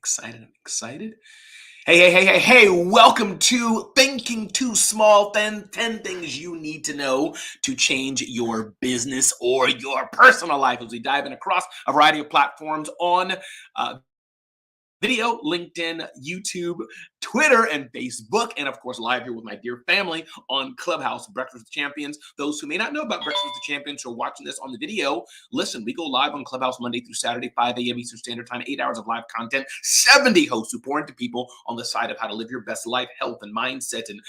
excited. I'm excited. Hey, welcome to Thinking Too Small, 10 things you need to know to change your business or your personal life as we dive in across a variety of platforms on uh, video, LinkedIn, YouTube, Twitter, and Facebook, and of course, live here with my dear family on Clubhouse, Breakfast with Champions. Those who may not know about Breakfast with the Champions who are watching this on the video, listen, we go live on Clubhouse Monday through Saturday, 5 a.m. Eastern Standard Time, 8 hours of live content, 70 hosts who pour into people on the side of how to live your best life, health, and mindset, and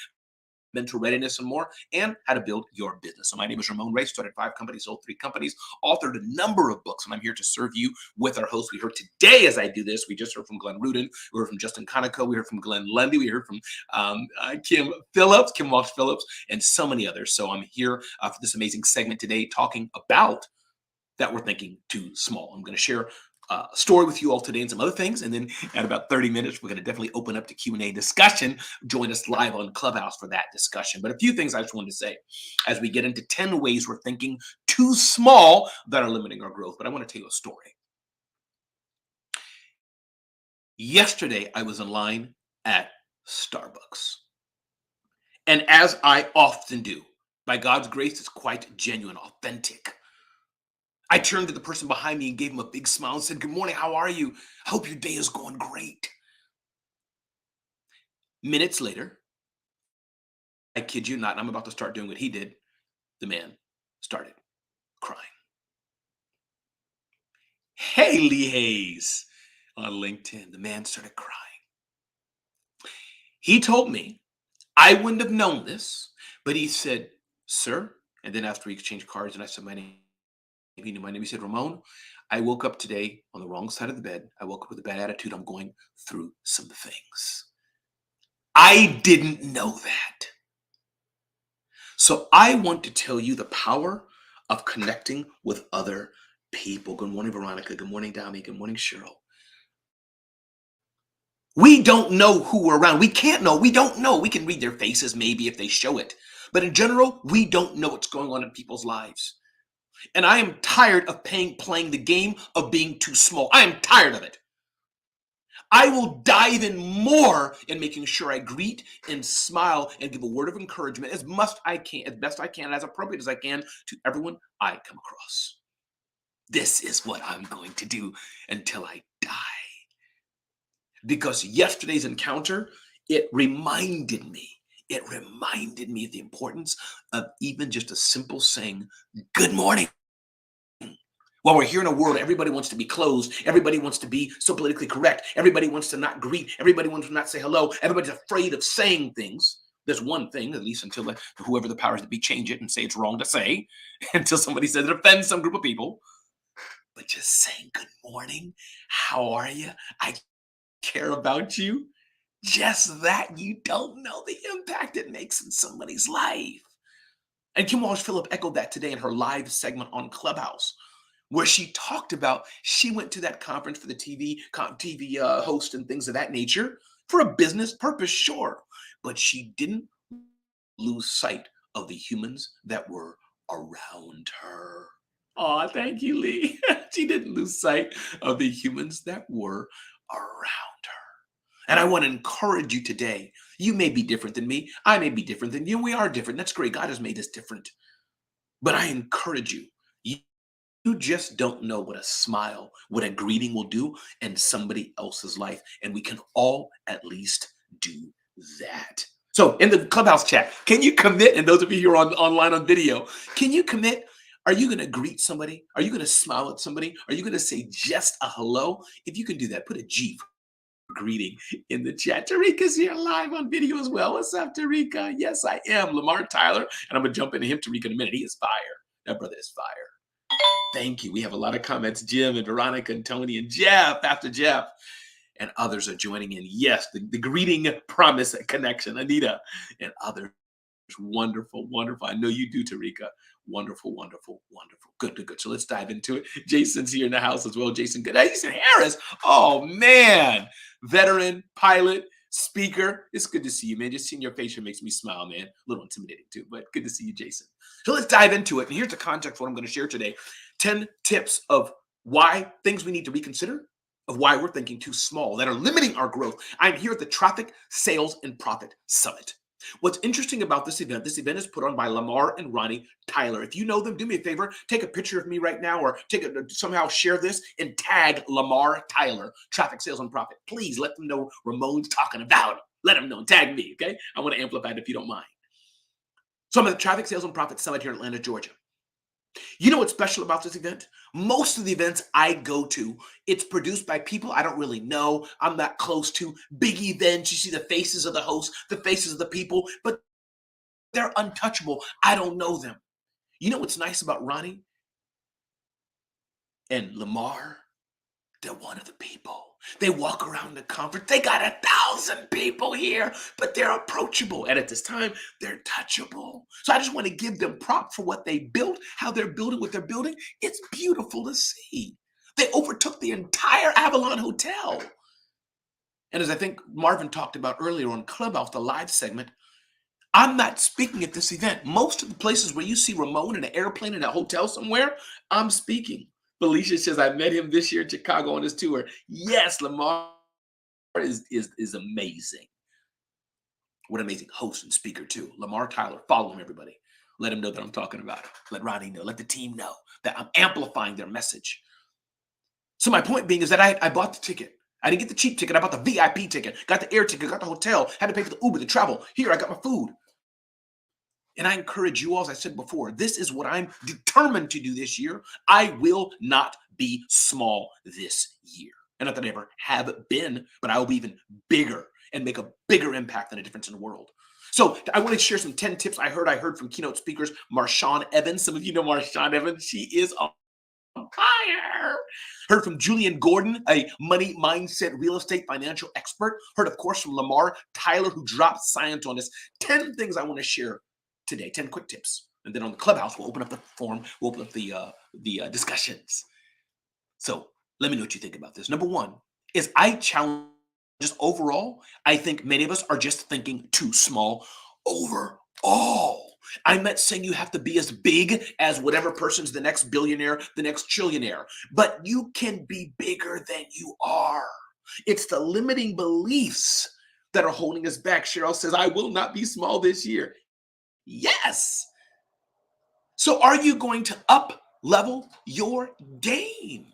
mental readiness and more, and how to build your business. So my name is Ramon Ray, started 5 companies, sold 3 companies, authored a number of books, and I'm here to serve you with our hosts. We heard today as I do this, we just heard from Glenn Rudin, we heard from Justin Conoco, we heard from Glenn Lundy, we heard from Kim Walsh Phillips, and so many others. So I'm here for this amazing segment today talking about that we're thinking too small. I'm going to share a story with you all today and some other things. And then at about 30 minutes, we're going to definitely open up to Q&A discussion. Join us live on Clubhouse for that discussion. But a few things I just wanted to say as we get into 10 ways we're thinking too small that are limiting our growth. But I want to tell you a story. Yesterday, I was in line at Starbucks. And as I often do, by God's grace, it's quite genuine, authentic. I turned to the person behind me and gave him a big smile and said, "Good morning, how are you? I hope your day is going great." Minutes later, I kid you not, and I'm about to start doing what he did, the man started crying. Hey, Lee Hayes on LinkedIn, the man started crying. He told me, I wouldn't have known this, but he said, "Sir," and then after we exchanged cards and I said my name, he knew my name. He said, "Ramon, I woke up today on the wrong side of the bed. I woke up with a bad attitude. I'm going through some things." I didn't know that. So I want to tell you the power of connecting with other people. Good morning, Veronica. Good morning, Dami. Good morning, Cheryl. We don't know who we're around. We can't know. We don't know. We can read their faces maybe if they show it. But in general, we don't know what's going on in people's lives. And I am tired of playing the game of being too small. I am tired of it. I will dive in more in making sure I greet and smile and give a word of encouragement as best I can, as appropriate as I can to everyone I come across. This is what I'm going to do until I die. Because yesterday's encounter, it reminded me of the importance of even just a simple saying, "Good morning." While we're here in a world, everybody wants to be closed. Everybody wants to be so politically correct. Everybody wants to not greet. Everybody wants to not say hello. Everybody's afraid of saying things. There's one thing, at least until whoever the powers that be change it and say it's wrong to say, until somebody says it offends some group of people. But just saying good morning, how are you? I care about you. Just that, you don't know the impact it makes in somebody's life. And Kim Walsh Phillip echoed that today in her live segment on Clubhouse, where she talked about she went to that conference for the TV host and things of that nature for a business purpose, sure, but she didn't lose sight of the humans that were around her. Oh, thank you, Lee. She didn't lose sight of the humans that were around her. And I want to encourage you today. You may be different than me. I may be different than you. We are different. That's great. God has made us different. But I encourage you. You just don't know what a smile, what a greeting will do in somebody else's life. And we can all at least do that. So in the Clubhouse chat, can you commit? And those of you who are online on video, can you commit? Are you going to greet somebody? Are you going to smile at somebody? Are you going to say just a hello? If you can do that, put a G for greeting in the chat. Tarika's here live on video as well. What's up, Tarika? Yes, I am. Lamar Tyler. And I'm going to jump into him, Tarika, in a minute. He is fire. That brother is fire. Thank you. We have a lot of comments. Jim and Veronica and Tony and Jeff, after Jeff, and others are joining in. Yes, the greeting promise connection, Anita, and others. Wonderful, wonderful. I know you do, Tarika. Wonderful, wonderful, wonderful. Good. So let's dive into it. Jason's here in the house as well. Jason, good. Jason Harris. Oh, man. Veteran, pilot, speaker. It's good to see you, man. Just seeing your face here makes me smile, man. A little intimidating too, but good to see you, Jason. So let's dive into it. And here's the context for what I'm going to share today. 10 tips of why things we need to reconsider of why we're thinking too small, that are limiting our growth. I'm here at the Traffic, Sales, and Profit Summit. What's interesting about this event is put on by Lamar and Ronnie Tyler. If you know them, do me a favor, take a picture of me right now, or somehow share this and tag Lamar Tyler, Traffic, Sales, and Profit. Please let them know Ramon's talking about it. Let them know and tag me, okay? I want to amplify it if you don't mind. So I'm at the Traffic, Sales, and Profit Summit here in Atlanta, Georgia. You know what's special about this event? Most of the events I go to, it's produced by people I don't really know. I'm not close to. Big events, you see the faces of the hosts, the faces of the people, but they're untouchable. I don't know them. You know what's nice about Ronnie and Lamar? They're one of the people. They walk around the conference. They got 1,000 people here, but they're approachable. And at this time, they're touchable. So I just want to give them prop for what they built, how they're building what they're building. It's beautiful to see. They overtook the entire Avalon Hotel. And as I think Marvin talked about earlier on Clubhouse, the live segment, I'm not speaking at this event. Most of the places where you see Ramon in an airplane in a hotel somewhere, I'm speaking. Felicia says, I met him this year in Chicago on his tour. Yes, Lamar is amazing. What an amazing host and speaker, too. Lamar Tyler, follow him, everybody. Let him know that I'm talking about it. Let Ronnie know. Let the team know that I'm amplifying their message. So my point being is that I bought the ticket. I didn't get the cheap ticket. I bought the VIP ticket, got the air ticket, got the hotel, had to pay for the Uber, the travel. Here, I got my food. And I encourage you all, as I said before, this is what I'm determined to do this year. I will not be small this year. And not that I ever have been, but I will be even bigger and make a bigger impact and a difference in the world. So I want to share some 10 tips I heard from keynote speakers, Marshawn Evans. Some of you know Marshawn Evans. She is on fire. Heard from Julian Gordon, a money mindset real estate financial expert. Heard, of course, from Lamar Tyler, who dropped science on us. 10 things I want to share today, 10 quick tips. And then on the Clubhouse, we'll open up the forum, we'll open up the discussions. So let me know what you think about this. Number one is I challenge, just overall, I think many of us are just thinking too small overall. I'm not saying you have to be as big as whatever person's the next billionaire, the next trillionaire, but you can be bigger than you are. It's the limiting beliefs that are holding us back. Cheryl says, I will not be small this year. Yes. So are you going to up level your game?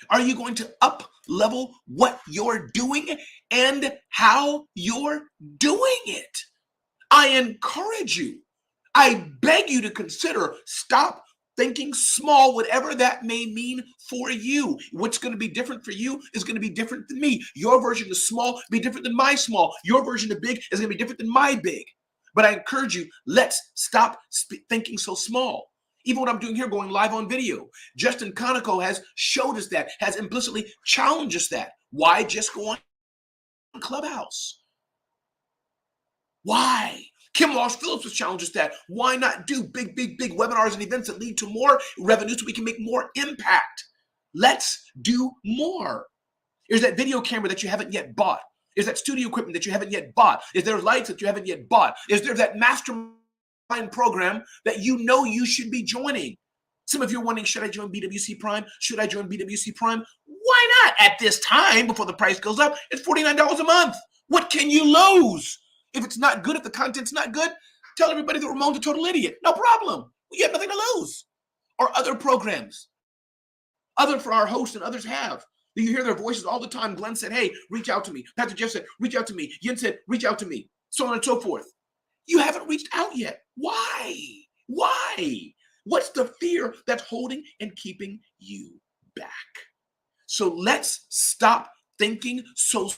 Are you going to up level what you're doing and how you're doing it? I encourage you. I beg you to consider, stop thinking small, whatever that may mean for you. What's going to be different for you is going to be different than me. Your version of small be different than my small. Your version of big is going to be different than my big. But I encourage you, let's stop thinking so small. Even what I'm doing here, going live on video. Justin Conoco has showed us that, has implicitly challenged us that. Why just go on Clubhouse? Why? Kim Walsh Phillips has challenged us that. Why not do big webinars and events that lead to more revenue so we can make more impact? Let's do more. Is that video camera that you haven't yet bought? Is that studio equipment that you haven't yet bought? Is there lights that you haven't yet bought? Is there that mastermind program that you know you should be joining? Some of you are wondering, should I join BWC Prime? Should I join BWC Prime? Why not at this time before the price goes up? It's $49 a month. What can you lose? If it's not good, if the content's not good, tell everybody that Ramon's a total idiot. No problem. You have nothing to lose. Or other programs. Other for our hosts and others have. You hear their voices all the time. Glenn said, hey, reach out to me. Pastor Jeff said, reach out to me. Yin said, reach out to me. So on and so forth. You haven't reached out yet. Why? Why? What's the fear that's holding and keeping you back? So let's stop thinking so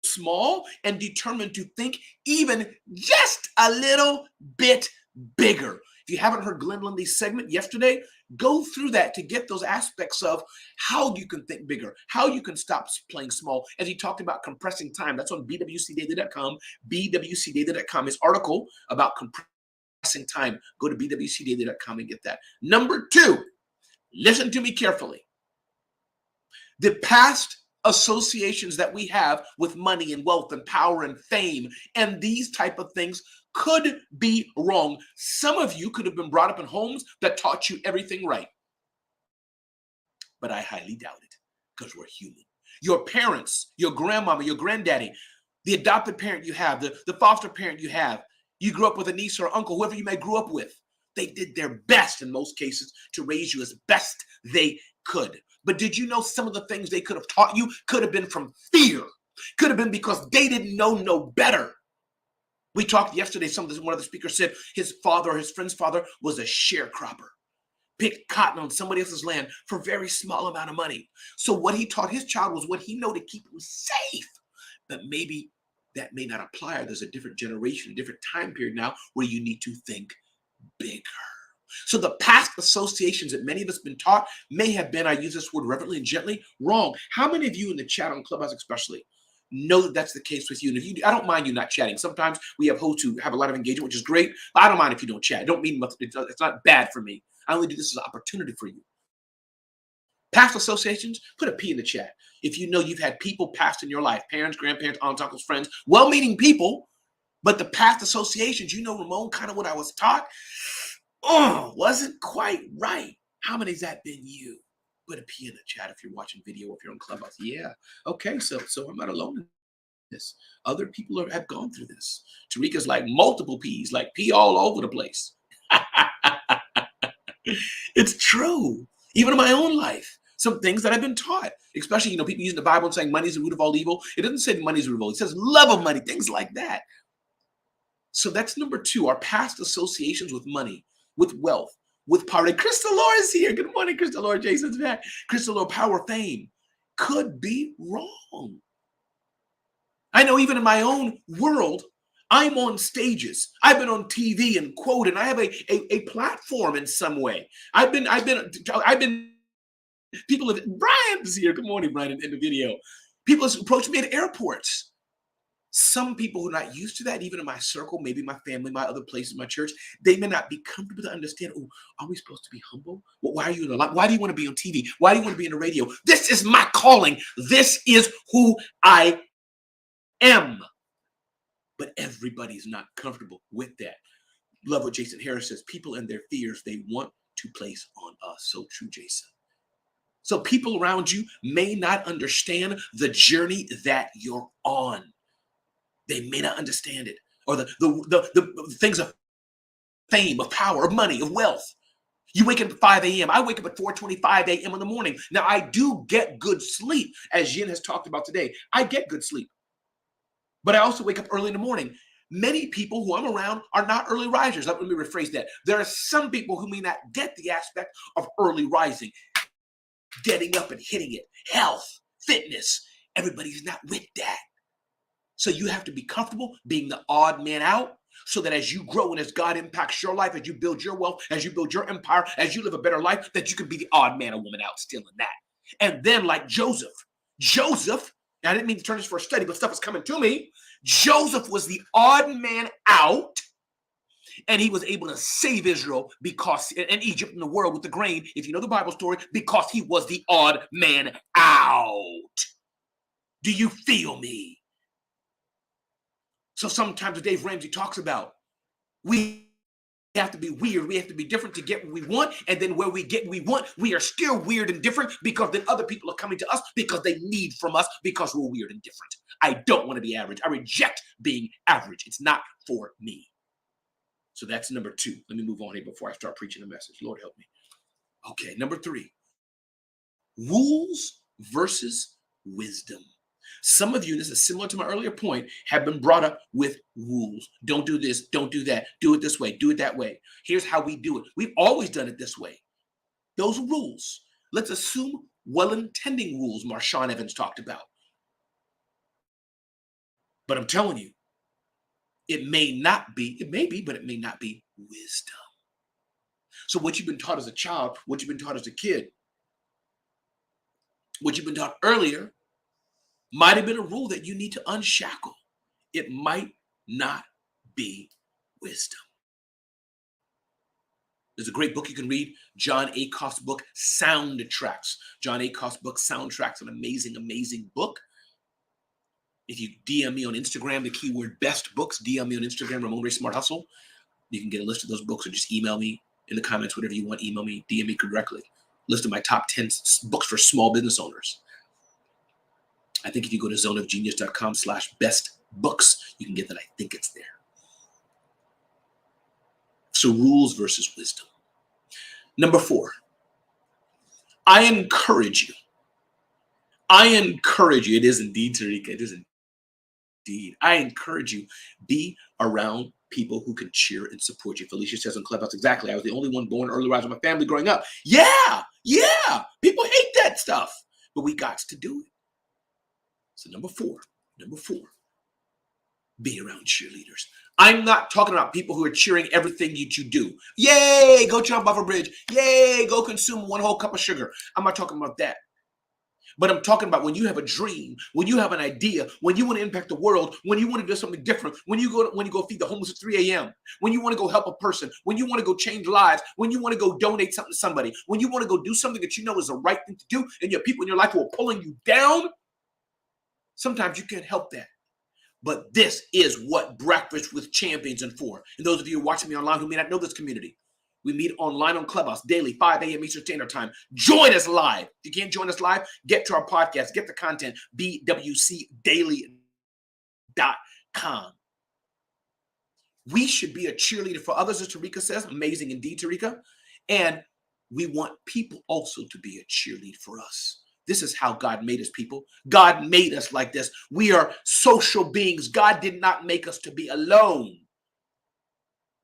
small and determined to think even just a little bit bigger. If you haven't heard Glenn Lundy's segment yesterday, go through that to get those aspects of how you can think bigger, how you can stop playing small. As he talked about compressing time, that's on bwcdaily.com, bwcdaily.com. His article about compressing time. Go to bwcdaily.com and get that. Number two, listen to me carefully. The past associations that we have with money and wealth and power and fame and these type of things could be wrong. Some of you could have been brought up in homes that taught you everything right. But I highly doubt it because we're human. your parents, your grandmama, your granddaddy, the adopted parent you have, the foster parent you have, you grew up with a niece or uncle, whoever you may grew up with. They did their best in most cases to raise you as best they could. But did you know some of the things they could have taught you could have been from fear, could have been because they didn't know no better. We talked yesterday, one of the speakers said his father, his friend's father, was a sharecropper, picked cotton on somebody else's land for a very small amount of money. So what he taught his child was what he knew to keep him safe. But maybe that may not apply, or there's a different generation, a different time period now where you need to think bigger. So the past associations that many of us have been taught may have been, I use this word reverently and gently, wrong. How many of you in the chat on Clubhouse especially know that that's the case with you? And if you, I don't mind you not chatting. Sometimes we have hosts who have a lot of engagement, which is great, but I don't mind if you don't chat. It don't mean much. It's not bad for me. I only do this as an opportunity for you. Past associations, put a P in the chat. If you know you've had people past in your life, parents, grandparents, aunts, uncles, friends, well-meaning people, but the past associations, you know, Ramon, kind of what I was taught, wasn't quite right. How many has that been you? Put a P in the chat if you're watching video, if you're on Clubhouse. Yeah. Okay, so I'm not alone in this. Other people have gone through this. Tarika's like multiple P's, like P all over the place. It's true. Even in my own life, some things that I've been taught, especially, people using the Bible and saying money is the root of all evil. It doesn't say money is the root of all evil. It says love of money, things like that. So that's number two, our past associations with money, with wealth, with power. And Crystal Laura is here. Good morning, Crystal Laura. Jason's back. Crystal Laura, power, fame could be wrong. I know even in my own world, I'm on stages. I've been on TV and quoted, and I have a platform in some way. I've been, people have, Brian's here. Good morning, Brian, in the video. People have approached me at airports. Some people who are not used to that, even in my circle, maybe my family, my other places, my church, they may not be comfortable to understand, oh, are we supposed to be humble? Well, why are you in the light? Why do you want to be on TV? Why do you want to be in the radio? This is my calling. This is who I am. But everybody's not comfortable with that. Love what Jason Harris says. People and their fears they want to place on us. So true, Jason. So people around you may not understand the journey that you're on. They may not understand it, or the things of fame, of power, of money, of wealth. You wake up at 5 a.m. I wake up at 4:25 a.m. in the morning. Now, I do get good sleep, as Yin has talked about today. I get good sleep. But I also wake up early in the morning. Many people who I'm around are not early risers. Let me rephrase that. There are some people who may not get the aspect of early rising, getting up and hitting it, health, fitness. Everybody's not with that. So you have to be comfortable being the odd man out, so that as you grow and as God impacts your life, as you build your wealth, as you build your empire, as you live a better life, that you can be the odd man or woman out still in that. And then like Joseph, I didn't mean to turn this for a study, but stuff is coming to me. Joseph was the odd man out, and he was able to save Israel and Egypt and the world with the grain, if you know the Bible story, because he was the odd man out. Do you feel me? So sometimes Dave Ramsey talks about, we have to be weird. We have to be different to get what we want. And then where we get what we want, we are still weird and different, because then other people are coming to us because they need from us because we're weird and different. I don't want to be average. I reject being average. It's not for me. So that's number two. Let me move on here before I start preaching the message. Lord help me. Okay, number three, rules versus wisdom. Some of you, this is similar to my earlier point, have been brought up with rules. Don't do this, don't do that, do it this way, do it that way. Here's how we do it. We've always done it this way. Those rules, let's assume well-intending rules Marshawn Evans talked about. But I'm telling you, it may be, but it may not be wisdom. So what you've been taught as a child, what you've been taught as a kid, what you've been taught earlier, might have been a rule that you need to unshackle. It might not be wisdom. There's a great book you can read, John Acuff's book, Soundtracks. John Acuff's book, Soundtracks, an amazing, amazing book. If you DM me on Instagram, the keyword best books, DM me on Instagram, Ramon Ray Smart Hustle. You can get a list of those books, or just email me in the comments, whatever you want, email me, DM me directly. List of my top 10 books for small business owners. I think if you go to zoneofgenius.com/best books, you can get that. I think it's there. So rules versus wisdom. Number 4, I encourage you. It is indeed, Tarika. It is indeed. I encourage you, be around people who can cheer and support you. Felicia says on Clubhouse, exactly. I was the only one born early rise in my family growing up. Yeah. People hate that stuff, but we got to do it. So number four, be around cheerleaders. I'm not talking about people who are cheering everything you do. Yay, go jump off a bridge. Yay, go consume one whole cup of sugar. I'm not talking about that. But I'm talking about when you have a dream, when you have an idea, when you want to impact the world, when you want to do something different, when you go feed the homeless at 3 a.m., when you want to go help a person, when you want to go change lives, when you want to go donate something to somebody, when you want to go do something that you know is the right thing to do, and you have people in your life who are pulling you down, sometimes you can't help that. But this is what Breakfast with Champions is for. And those of you watching me online who may not know this community, we meet online on Clubhouse daily, 5 a.m. Eastern Standard Time. Join us live. If you can't join us live, get to our podcast, get the content, bwcdaily.com. We should be a cheerleader for others, as Tarika says. Amazing indeed, Tarika. And we want people also to be a cheerleader for us. This is how God made us, people. God made us like this. We are social beings. God did not make us to be alone.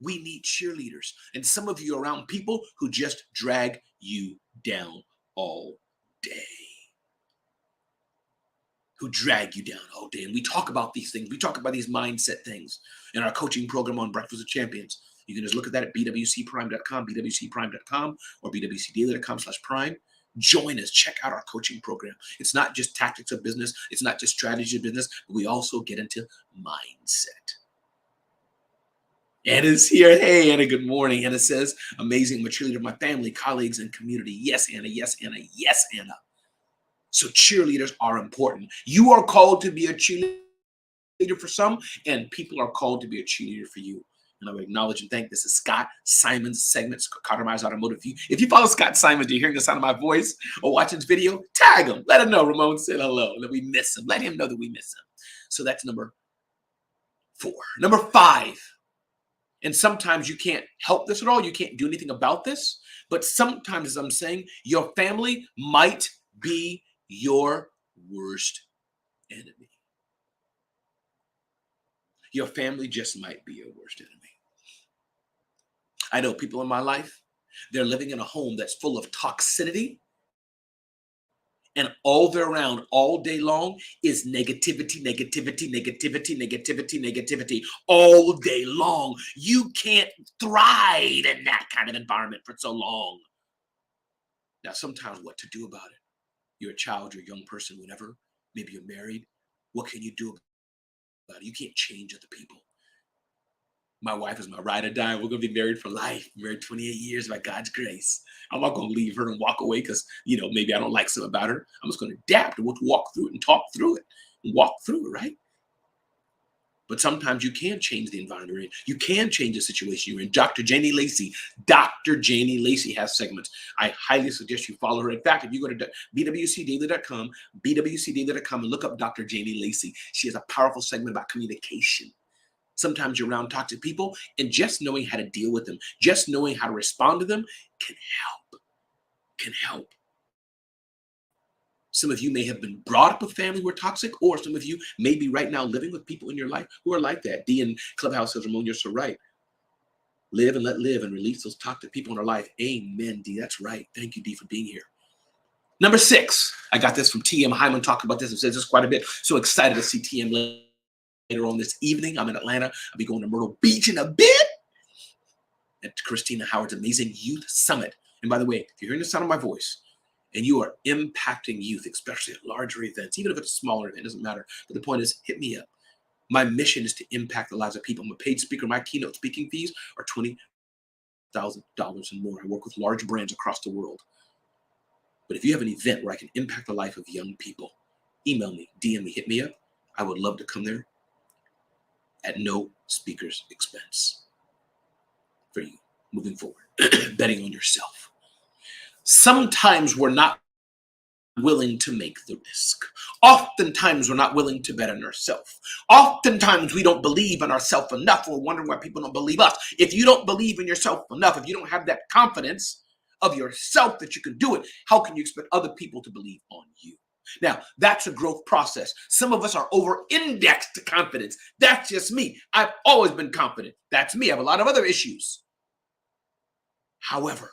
We need cheerleaders. And some of you are around people who just drag you down all day. And we talk about these things. We talk about these mindset things in our coaching program on Breakfast with Champions. You can just look at that at bwcprime.com, or bwcdaily.com/prime. Join us. Check out our coaching program. It's not just tactics of business. It's not just strategy of business, but we also get into mindset. Anna's here. Hey, Anna, good morning. Anna says, amazing. I'm a cheerleader of my family, colleagues, and community. Yes, Anna. Yes, Anna. Yes, Anna. So cheerleaders are important. You are called to be a cheerleader for some, and people are called to be a cheerleader for you. And I would acknowledge and thank. This is Scott Simon's segment, Carter Myers Automotive. If you follow Scott Simon, you're hearing the sound of my voice or watching this video, tag him. Let him know Ramon said hello, that we miss him. Let him know that we miss him. So that's number 4. Number 5. And sometimes you can't help this at all. You can't do anything about this. But sometimes, as I'm saying, your family might be your worst enemy. Your family just might be your worst enemy. I know people in my life, they're living in a home that's full of toxicity, and all they're around all day long is negativity all day long. You can't thrive in that kind of environment for so long. Now, sometimes what to do about it? You're a child, you're a young person, whatever. Maybe you're married. What can you do about it? You can't change other people. My wife is my ride or die. We're going to be married for life. Married 28 years by God's grace. I'm not going to leave her and walk away because, maybe I don't like something about her. I'm just going to adapt and we'll walk through it and talk through it and walk through it, right? But sometimes you can change the environment you're in. You can change the situation you're in. Dr. Janie Lacey has segments. I highly suggest you follow her. In fact, if you go to bwcdaily.com, and look up Dr. Janie Lacey, she has a powerful segment about communication. Sometimes you're around toxic people, and just knowing how to deal with them, just knowing how to respond to them can help. Some of you may have been brought up with family who are toxic, or some of you may be right now living with people in your life who are like that. D in Clubhouse says, Ramon, you're so right. Live and let live and release those toxic people in our life. Amen, D. That's right. Thank you, D, for being here. Number 6, I got this from T.M. Hyman talking about this and says this quite a bit. So excited to see T.M. later on this evening. I'm in Atlanta. I'll be going to Myrtle Beach in a bit at Christina Howard's amazing youth summit. And by the way, if you're hearing the sound of my voice and you are impacting youth, especially at larger events, even if it's a smaller event, it doesn't matter. But the point is, hit me up. My mission is to impact the lives of people. I'm a paid speaker. My keynote speaking fees are $20,000 and more. I work with large brands across the world. But if you have an event where I can impact the life of young people, email me, DM me, hit me up. I would love to come there at no speaker's expense for you moving forward. Betting on yourself. Sometimes we're not willing to make the risk. Oftentimes, we're not willing to bet on ourselves. Oftentimes, we don't believe in ourselves enough. We're wondering why people don't believe us. If you don't believe in yourself enough, if you don't have that confidence of yourself that you can do it, how can you expect other people to believe on you? Now, that's a growth process. Some of us are over-indexed to confidence. That's just me. I've always been confident. That's me. I have a lot of other issues. However,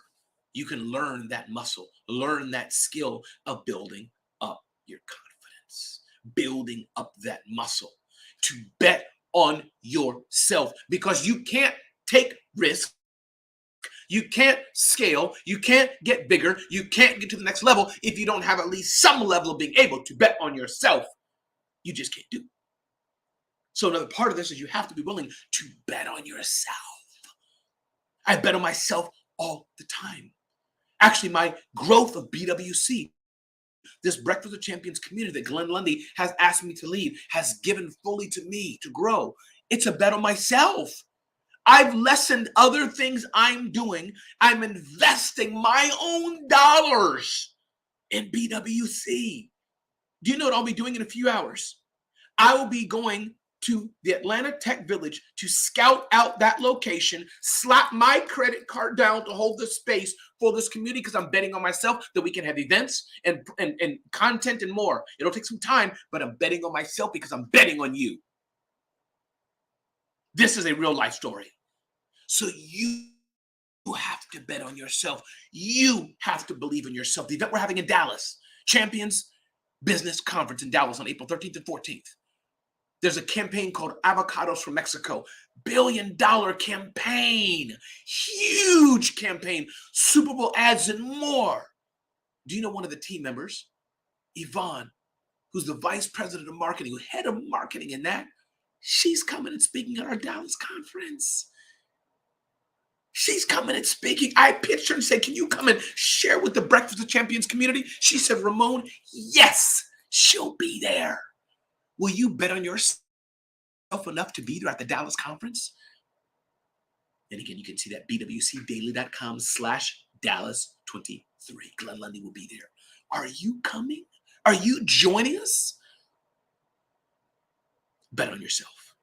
you can learn that muscle, learn that skill of building up your confidence, building up that muscle to bet on yourself, because you can't take risks. You can't scale. You can't get bigger. You can't get to the next level if you don't have at least some level of being able to bet on yourself. You just can't do it. So another part of this is you have to be willing to bet on yourself. I bet on myself all the time. Actually, my growth of BWC, this Breakfast of Champions community that Glenn Lundy has asked me to lead, has given fully to me to grow. It's a bet on myself. I've lessened other things I'm doing. I'm investing my own dollars in BWC. Do you know what I'll be doing in a few hours? I will be going to the Atlanta Tech Village to scout out that location, slap my credit card down to hold the space for this community, because I'm betting on myself that we can have events and content and more. It'll take some time, but I'm betting on myself because I'm betting on you. This is a real life story. So you have to bet on yourself. You have to believe in yourself. The event we're having in Dallas, Champions Business Conference in Dallas on April 13th and 14th. There's a campaign called Avocados from Mexico. $1 billion campaign. Huge campaign. Super Bowl ads and more. Do you know one of the team members? Yvonne, who's the vice president of marketing, head of marketing in that. She's coming and speaking at our Dallas conference. She's coming and speaking. I pitched her and said, can you come and share with the Breakfast of Champions community? She said, Ramon, yes, she'll be there. Will you bet on yourself enough to be there at the Dallas conference? And again, you can see that bwcdaily.com/Dallas23. Glenn Lundy will be there. Are you coming? Are you joining us? Bet on yourself.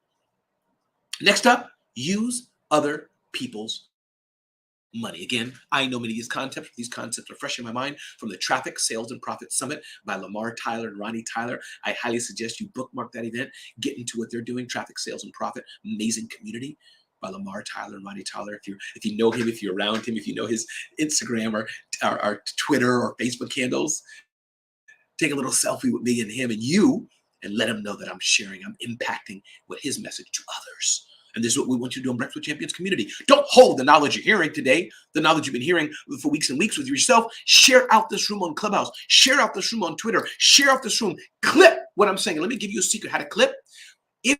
Next up, use other people's money. Again, I know many of these concepts. These concepts are fresh in my mind from the Traffic, Sales, and Profit Summit by Lamar Tyler and Ronnie Tyler. I highly suggest you bookmark that event, get into what they're doing. Traffic, Sales, and Profit, amazing community by Lamar Tyler and Ronnie Tyler. If you know him, if you're around him, if you know his Instagram or Twitter or Facebook handles, take a little selfie with me and him and you, and let him know that I'm sharing, I'm impacting with his message to others. And this is what we want you to do in Breakfast with Champions community. Don't hold the knowledge you're hearing today, the knowledge you've been hearing for weeks and weeks with yourself. Share out this room on Clubhouse. Share out this room on Twitter. Share out this room. Clip what I'm saying. Let me give you a secret how to clip. If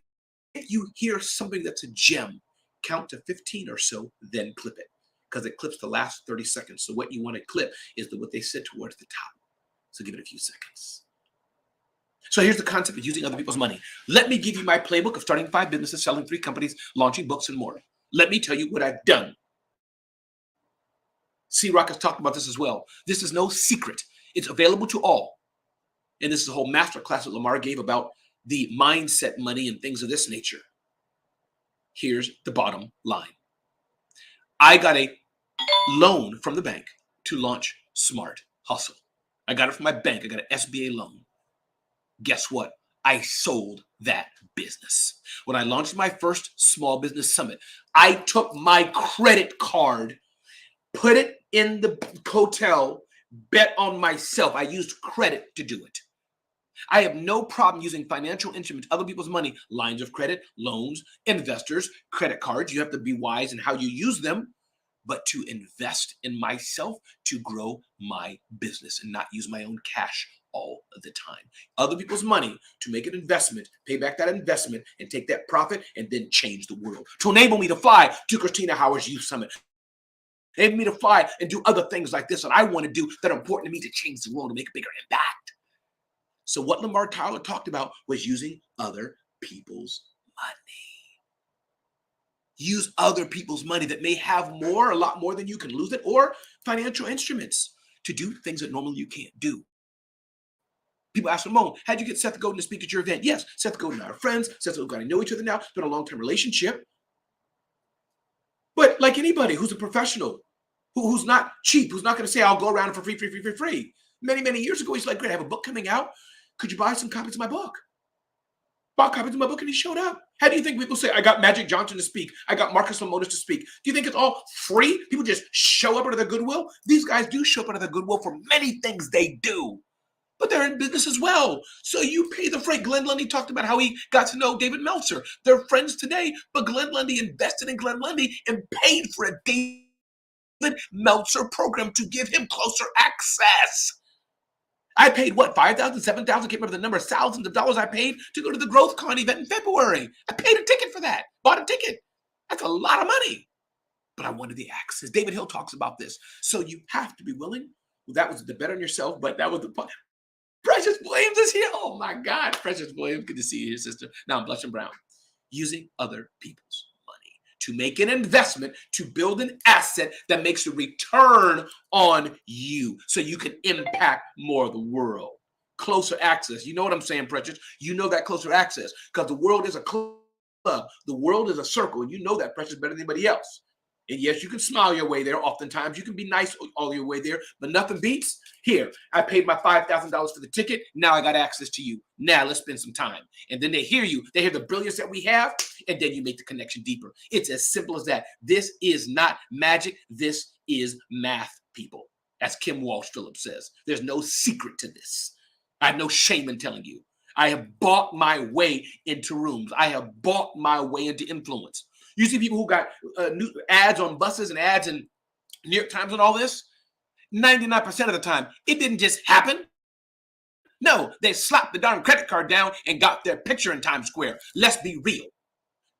you hear something that's a gem, count to 15 or so, then clip it, because it clips the last 30 seconds. So what you want to clip is what they said towards the top. So give it a few seconds. So here's the concept of using other people's money. Let me give you my playbook of starting 5 businesses, selling 3 companies, launching books, and more. Let me tell you what I've done. C-Rock has talked about this as well. This is no secret. It's available to all. And this is a whole masterclass that Lamar gave about the mindset money and things of this nature. Here's the bottom line. I got a loan from the bank to launch Smart Hustle. I got it from my bank. I got an SBA loan. Guess what? I sold that business. When I launched my first small business summit, I took my credit card, put it in the hotel, bet on myself. I used credit to do it. I have no problem using financial instruments, other people's money, lines of credit, loans, investors, credit cards. You have to be wise in how you use them, but to invest in myself to grow my business and not use my own cash all of the time. Other people's money to make an investment, pay back that investment, and take that profit and then change the world. To enable me to fly to Christina Howard's Youth Summit. Enable me to fly and do other things like this that I want to do that are important to me to change the world and make a bigger impact. So what Lamar Tyler talked about was using other people's money. Use other people's money that may have more, a lot more than you can lose it, or financial instruments to do things that normally you can't do. People ask Ramon, how'd you get Seth Godin to speak at your event? Yes, Seth Godin and I are friends. Seth Godin and I know each other now. It's been a long-term relationship. But like anybody who's a professional, who's not cheap, who's not going to say, I'll go around for free, free, free, free, free. Many, many years ago, he's like, great, I have a book coming out. Could you buy some copies of my book? Bought copies of my book and he showed up. How do you think people say, I got Magic Johnson to speak? I got Marcus Lemonis to speak. Do you think it's all free? People just show up out of their goodwill? These guys do show up out of their goodwill for many things they do. But they're in business as well. So you pay the freight. Glenn Lundy talked about how he got to know David Meltzer. They're friends today, but Glenn Lundy invested in Glenn Lundy and paid for a David Meltzer program to give him closer access. I paid what, $5,000, $7,000, I can't remember the number, thousands of dollars I paid to go to the GrowthCon event in February. I paid a ticket for that, bought a ticket. That's a lot of money. But I wanted the access. David Hill talks about this. So you have to be willing. Well, that was the bet on yourself, but that was the point. Precious Williams is here. Oh my God, Precious Williams, good to see you here, sister. Now I'm blushing brown. Using other people's money to make an investment, to build an asset that makes a return on you so you can impact more of the world. Closer access. You know what I'm saying, Precious? You know that closer access because the world is a club. The world is a circle. And you know that, Precious, better than anybody else. And yes, you can smile your way there. Oftentimes, you can be nice all your way there, but nothing beats. Here, I paid my $5,000 for the ticket. Now I got access to you. Now let's spend some time. And then they hear you. They hear the brilliance that we have, and then you make the connection deeper. It's as simple as that. This is not magic. This is math, people. As Kim Walsh Phillips says, there's no secret to this. I have no shame in telling you. I have bought my way into rooms. I have bought my way into influence. You see people who got new ads on buses and ads in New York Times and all this. 99% of the time, it didn't just happen. No, they slapped the darn credit card down and got their picture in Times Square. Let's be real.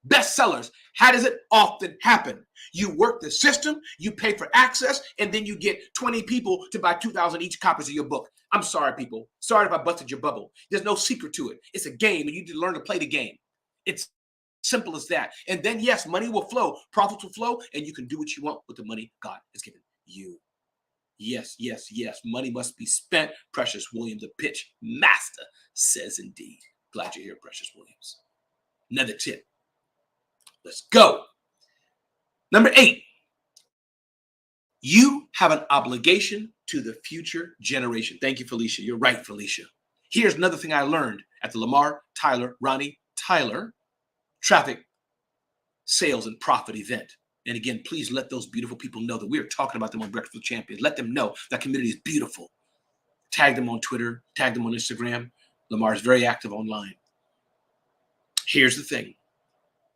Bestsellers, how does it often happen? You work the system, you pay for access, and then you get 20 people to buy 2,000 each copies of your book. I'm sorry, people. Sorry if I busted your bubble. There's no secret to it. It's a game, and you need to learn to play the game. It's simple as that. And then, yes, money will flow, profits will flow, and you can do what you want with the money God has given you. Yes, yes, yes. Money must be spent. Precious Williams, the pitch master, says indeed. Glad you're here, Precious Williams. Another tip. Let's go. Number 8. You have an obligation to the future generation. Thank you, Felicia. You're right, Felicia. Here's another thing I learned at the Lamar Ronnie Tyler traffic sales and profit event. And again, please let those beautiful people know that we are talking about them on Breakfast with Champions. Let them know that community is beautiful. Tag them on Twitter, tag them on Instagram. Lamar is very active online. Here's the thing.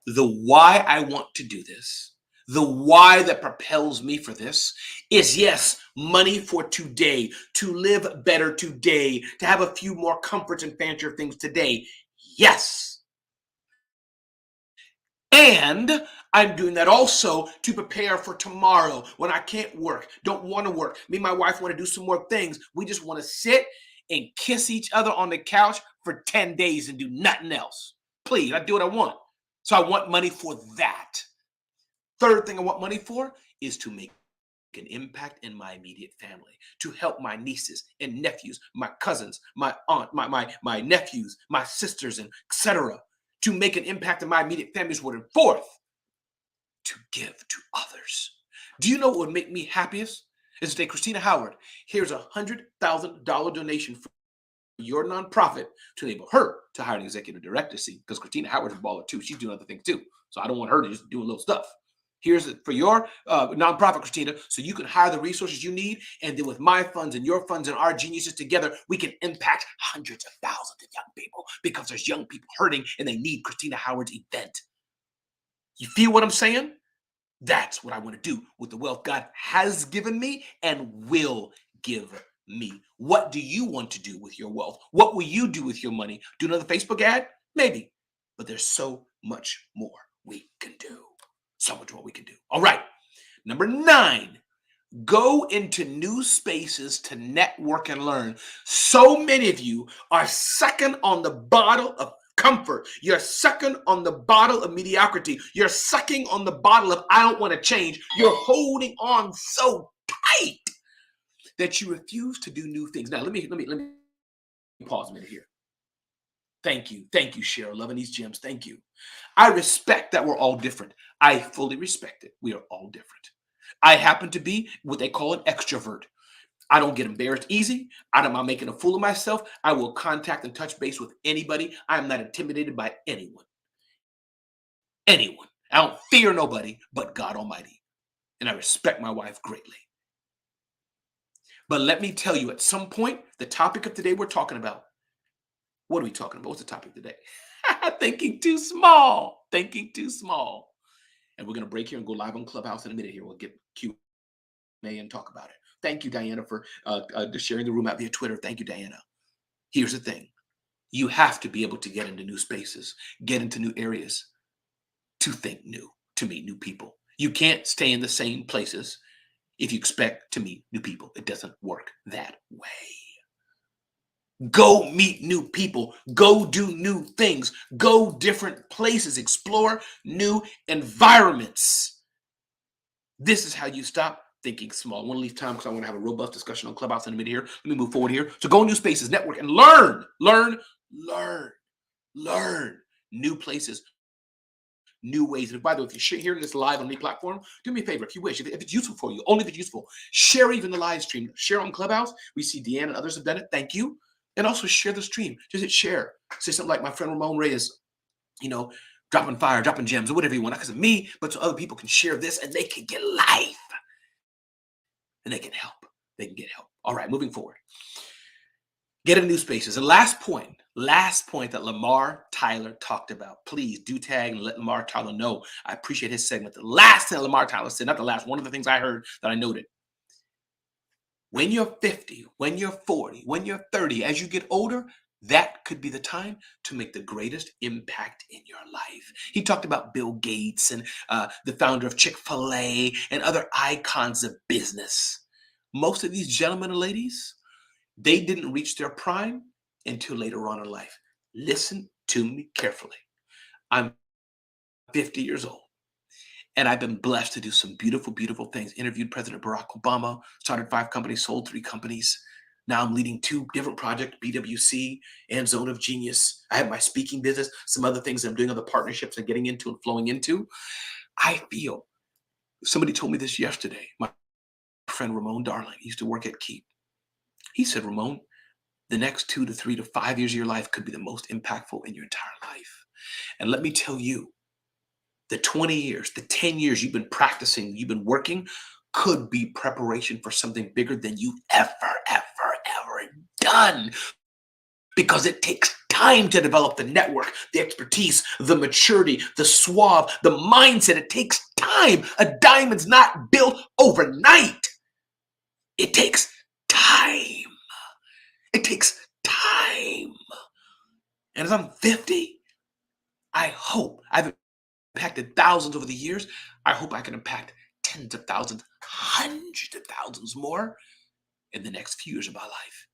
The why I want to do this, the why that propels me for this is, yes, money for today, to live better today, to have a few more comforts and fancier things today. Yes. And I'm doing that also to prepare for tomorrow when I can't work, don't want to work. Me and my wife want to do some more things. We just want to sit and kiss each other on the couch for 10 days and do nothing else. Please, I do what I want. So I want money for that. Third thing I want money for is to make an impact in my immediate family, to help my nieces and nephews, my cousins, my aunt, my nephews, my sisters, and etc. To make an impact in my immediate family's word. And fourth, to give to others. Do you know what would make me happiest? Is to say, Christina Howard, here's a $100,000 donation for your nonprofit to enable her to hire an executive director. See, because Christina Howard's a baller too. She's doing other things too. So I don't want her to just do a little stuff. Here's it for your nonprofit, Christina, so you can hire the resources you need. And then with my funds and your funds and our geniuses together, we can impact hundreds of thousands of young people because there's young people hurting and they need Christina Howard's event. You feel what I'm saying? That's what I want to do with the wealth God has given me and will give me. What do you want to do with your wealth? What will you do with your money? Do another Facebook ad? Maybe. But there's so much more we can do. So much more we can do. All right. Number 9, go into new spaces to network and learn. So many of you are sucking on the bottle of comfort. You're sucking on the bottle of mediocrity. You're sucking on the bottle of I don't want to change. You're holding on so tight that you refuse to do new things. Now, let me pause a minute here. Thank you. Thank you, Cheryl. Loving these gems. Thank you. I respect that we're all different. I fully respect it. We are all different. I happen to be what they call an extrovert. I don't get embarrassed easy. I don't mind making a fool of myself. I will contact and touch base with anybody. I am not intimidated by anyone. Anyone. I don't fear nobody but God Almighty. And I respect my wife greatly. But let me tell you, at some point, the topic of today we're talking about. What are we talking about? What's the topic today? Thinking too small. Thinking too small. And we're going to break here and go live on Clubhouse in a minute here. We'll get Q&A and talk about it. Thank you, Diana, for sharing the room out via Twitter. Thank you, Diana. Here's the thing. You have to be able to get into new spaces, get into new areas to think new, to meet new people. You can't stay in the same places if you expect to meet new people. It doesn't work that way. Go meet new people. Go do new things. Go different places. Explore new environments. This is how you stop thinking small. I want to leave time because I want to have a robust discussion on Clubhouse in a minute here. Let me move forward here. So go new spaces, network, and learn new places, new ways. And by the way, if you're hearing this live on any platform, do me a favor, if you wish, if it's useful for you, only if it's useful, share even the live stream. Share on Clubhouse. We see Deanna and others have done it. Thank you. And also share the stream. Just hit share. Say something like my friend Ramon Reyes, dropping fire, dropping gems, or whatever you want. Not because of me, but so other people can share this and they can get life. And they can help. They can get help. All right, moving forward. Get in new spaces. And last point that Lamar Tyler talked about. Please do tag and let Lamar Tyler know. I appreciate his segment. The last thing Lamar Tyler said, not the last, one of the things I heard that I noted. When you're 50, when you're 40, when you're 30, as you get older, that could be the time to make the greatest impact in your life. He talked about Bill Gates and the founder of Chick-fil-A and other icons of business. Most of these gentlemen and ladies, they didn't reach their prime until later on in life. Listen to me carefully. I'm 50 years old. And I've been blessed to do some beautiful, beautiful things. Interviewed President Barack Obama, started 5 companies, sold 3 companies. Now I'm leading 2 different projects, BWC and Zone of Genius. I have my speaking business, some other things I'm doing, other partnerships and getting into and flowing into. I feel, somebody told me this yesterday, my friend Ramon Darling, he used to work at Keep. He said, Ramon, the next 2 to 3 to 5 years of your life could be the most impactful in your entire life. And let me tell you, the 20 years, the 10 years you've been practicing, you've been working, could be preparation for something bigger than you've ever done. Because it takes time to develop the network, the expertise, the maturity, the suave, the mindset. It takes time. A diamond's not built overnight. It takes time. It takes time. And as I'm 50, I hope I've impacted thousands over the years. I hope I can impact tens of thousands, hundreds of thousands more in the next few years of my life.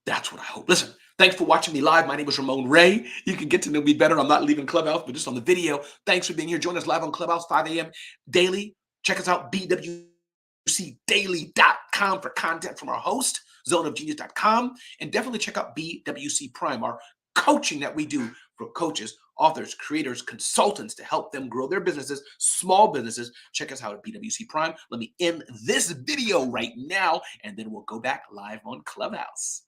That's what I hope. Listen, thanks for watching me live. My name is Ramon Ray. You can get to know me better. I'm not leaving Clubhouse, but just on the video. Thanks for being here. Join us live on Clubhouse, 5 a.m. daily. Check us out, bwcdaily.com for content from our host, zoneofgenius.com. And definitely check out BWC Prime, our coaching that we do for coaches, authors, creators, consultants to help them grow their businesses, small businesses. Check us out at BWC Prime. Let me end this video right now, and then we'll go back live on Clubhouse.